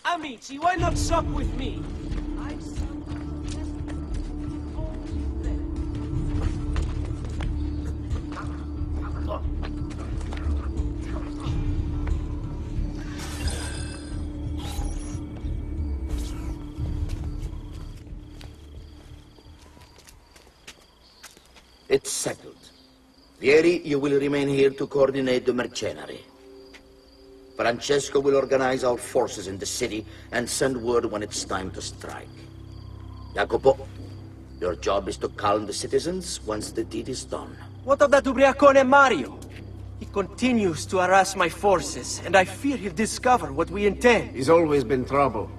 Amici, why not sup with me? It's settled. Vieri, you will remain here to coordinate the mercenary. Francesco will organize our forces in the city and send word when it's time to strike. Jacopo, your job is to calm the citizens once the deed is done. What of that ubriacone Mario? He continues to harass my forces, and I fear he'll discover what we intend. He's always been trouble.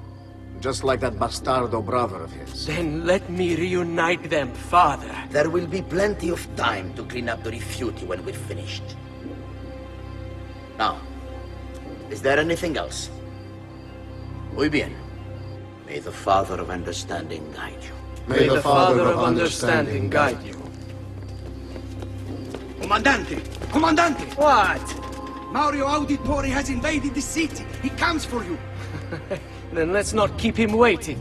Just like that bastardo brother of his. Then let me reunite them, father. There will be plenty of time to clean up the rifiuti when we're finished. Now, is there anything else? Muy bien. May the Father of Understanding guide you. May the Father of Understanding guide you. Comandante! Comandante! What? Mario Auditore has invaded the city. He comes for you. Then let's not keep him waiting.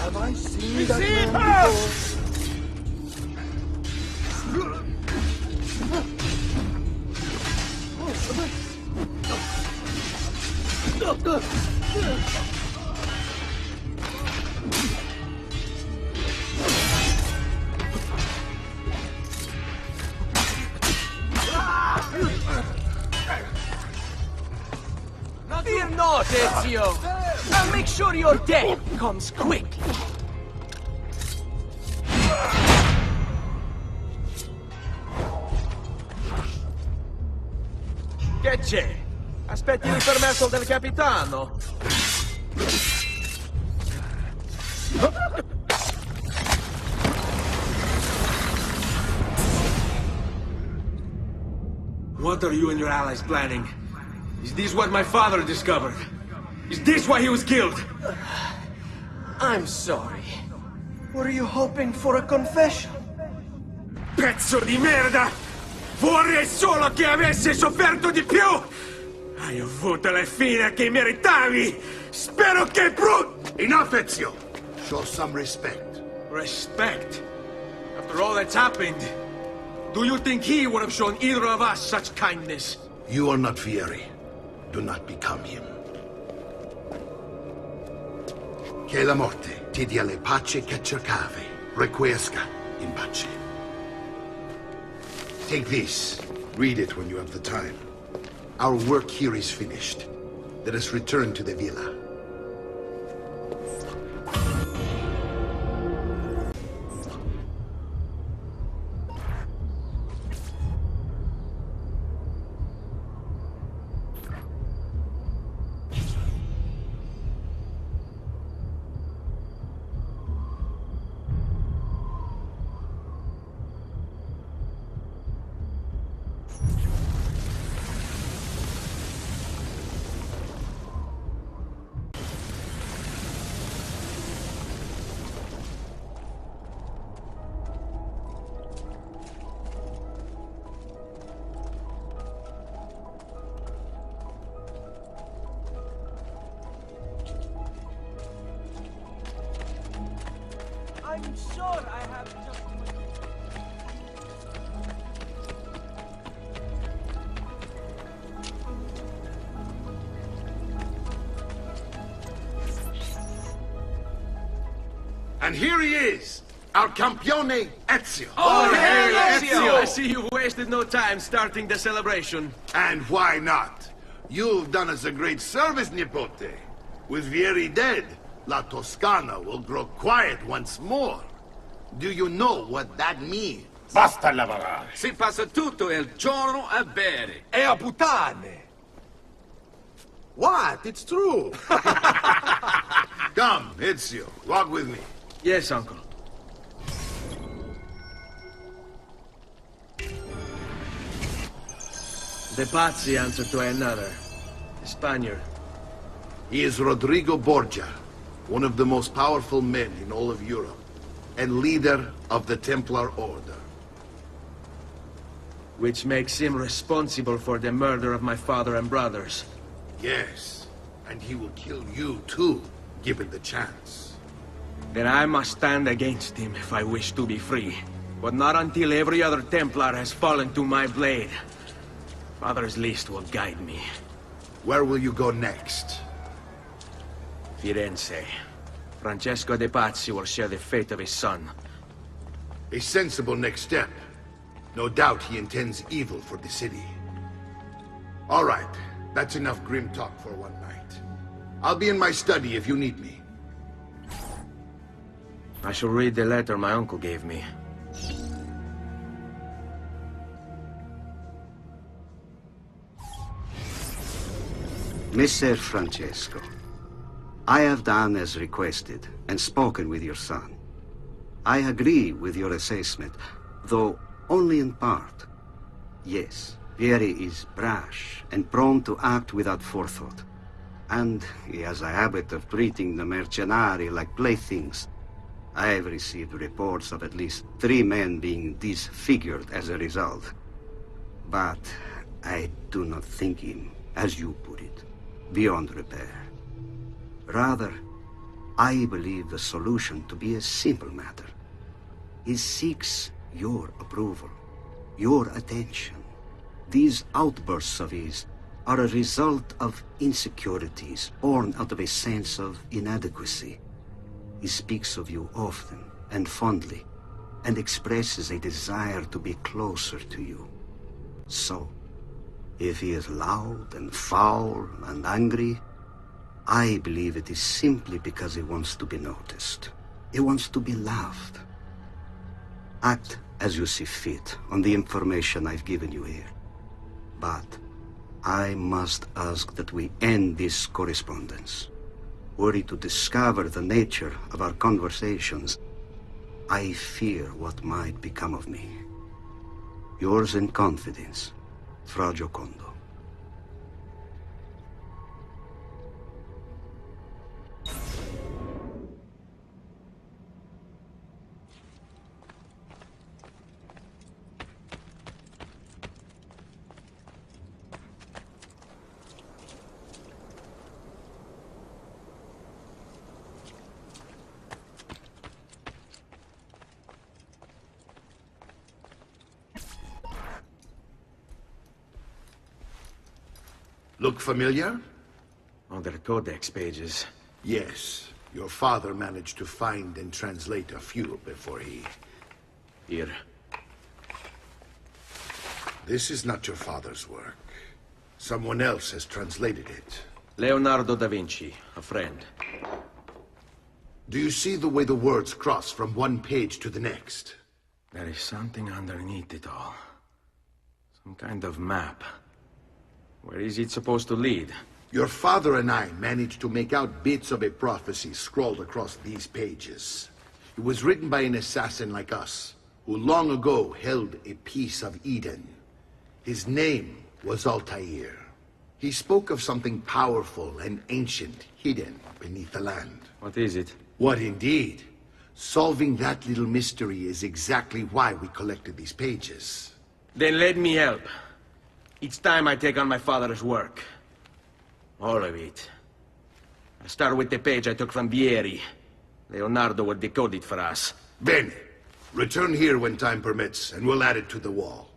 Have I seen that man before? Fear not, Ezio! I'll make sure your death comes quickly. Che c'è? Aspetti il permesso del capitano? What are you and your allies planning? Is this what my father discovered? Is this why he was killed? I'm sorry. Were you hoping for a confession? Pezzo di merda! Vorrei solo che avessi sofferto di più! Hai avuto la fine che meritavi! Spero che Enough, Ezio! Show some respect. Respect? After all that's happened, do you think he would have shown either of us such kindness? You are not Fieri. Do not become him. Che la morte ti dia le pace che cercavi. Requiesca in pace. Take this. Read it when you have the time. Our work here is finished. Let us return to the villa. I'm sure I have just... And here he is, our campione Ezio. Oh, hail Ezio! I see you wasted no time starting the celebration. And why not? You've done us a great service, Nipote. With Vieri dead, La Toscana will grow quiet once more. Do you know what that means? Basta lavorare. Si passa tutto il giorno a bere. E a puttane. What? It's true. Come, Ezio, walk with me. Yes, uncle. The Pazzi answer to another. The Spaniard. He is Rodrigo Borgia, one of the most powerful men in all of Europe, and leader of the Templar Order. Which makes him responsible for the murder of my father and brothers. Yes, and he will kill you too, given the chance. Then I must stand against him if I wish to be free. But not until every other Templar has fallen to my blade. Father's list will guide me. Where will you go next? Firenze. Francesco de Pazzi will share the fate of his son. A sensible next step. No doubt he intends evil for the city. All right, that's enough grim talk for one night. I'll be in my study if you need me. I shall read the letter my uncle gave me. Messer Francesco, I have done as requested and spoken with your son. I agree with your assessment, though only in part. Yes, Vieri is brash and prone to act without forethought. And he has a habit of treating the mercenari like playthings. I have received reports of at least 3 men being disfigured as a result. But I do not think him, as you put it, beyond repair. Rather, I believe the solution to be a simple matter. He seeks your approval, your attention. These outbursts of his are a result of insecurities born out of a sense of inadequacy. He speaks of you often and fondly, and expresses a desire to be closer to you. So, if he is loud and foul and angry, I believe it is simply because he wants to be noticed. He wants to be loved. Act as you see fit on the information I've given you here. But I must ask that we end this correspondence. Were he to discover the nature of our conversations, I fear what might become of me. Yours in confidence, Fra Giocondo. Look familiar? On their codex pages. Yes. Your father managed to find and translate a few before he... Here. This is not your father's work. Someone else has translated it. Leonardo da Vinci, a friend. Do you see the way the words cross from one page to the next? There is something underneath it all. Some kind of map. Where is it supposed to lead? Your father and I managed to make out bits of a prophecy scrawled across these pages. It was written by an assassin like us, who long ago held a piece of Eden. His name was Altair. He spoke of something powerful and ancient hidden beneath the land. What is it? What indeed? Solving that little mystery is exactly why we collected these pages. Then let me help. Each time I take on my father's work. All of it. I start with the page I took from Vieri. Leonardo will decode it for us. Bene. Return here when time permits, and we'll add it to the wall.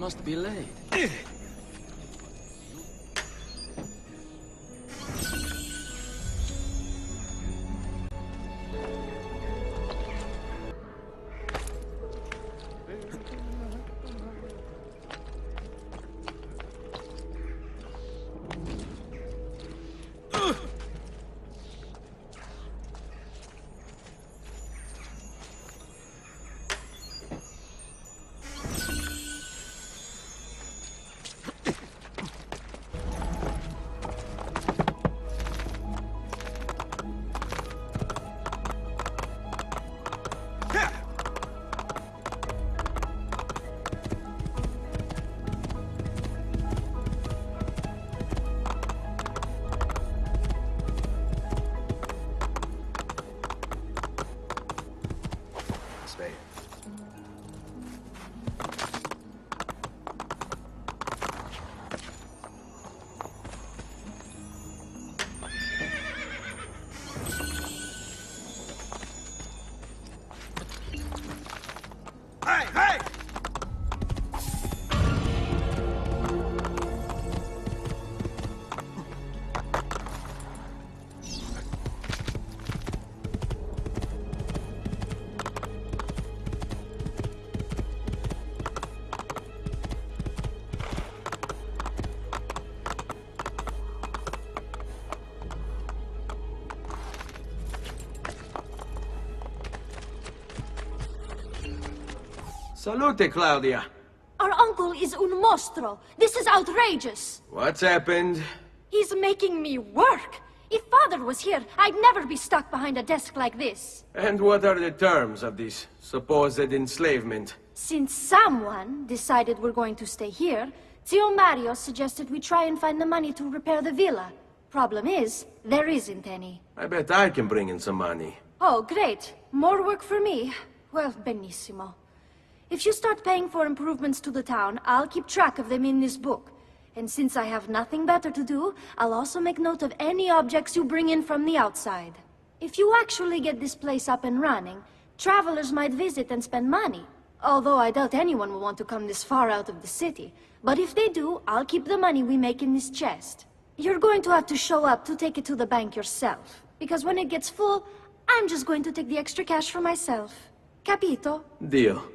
must be late. Salute, Claudia. Our uncle is un mostro. This is outrageous. What's happened? He's making me work. If Father was here, I'd never be stuck behind a desk like this. And what are the terms of this supposed enslavement? Since someone decided we're going to stay here, Zio Mario suggested we try and find the money to repair the villa. Problem is, there isn't any. I bet I can bring in some money. Oh, great. More work for me. Well, benissimo. If you start paying for improvements to the town, I'll keep track of them in this book. And since I have nothing better to do, I'll also make note of any objects you bring in from the outside. If you actually get this place up and running, travelers might visit and spend money. Although I doubt anyone will want to come this far out of the city. But if they do, I'll keep the money we make in this chest. You're going to have to show up to take it to the bank yourself. Because when it gets full, I'm just going to take the extra cash for myself. Capito? Deal.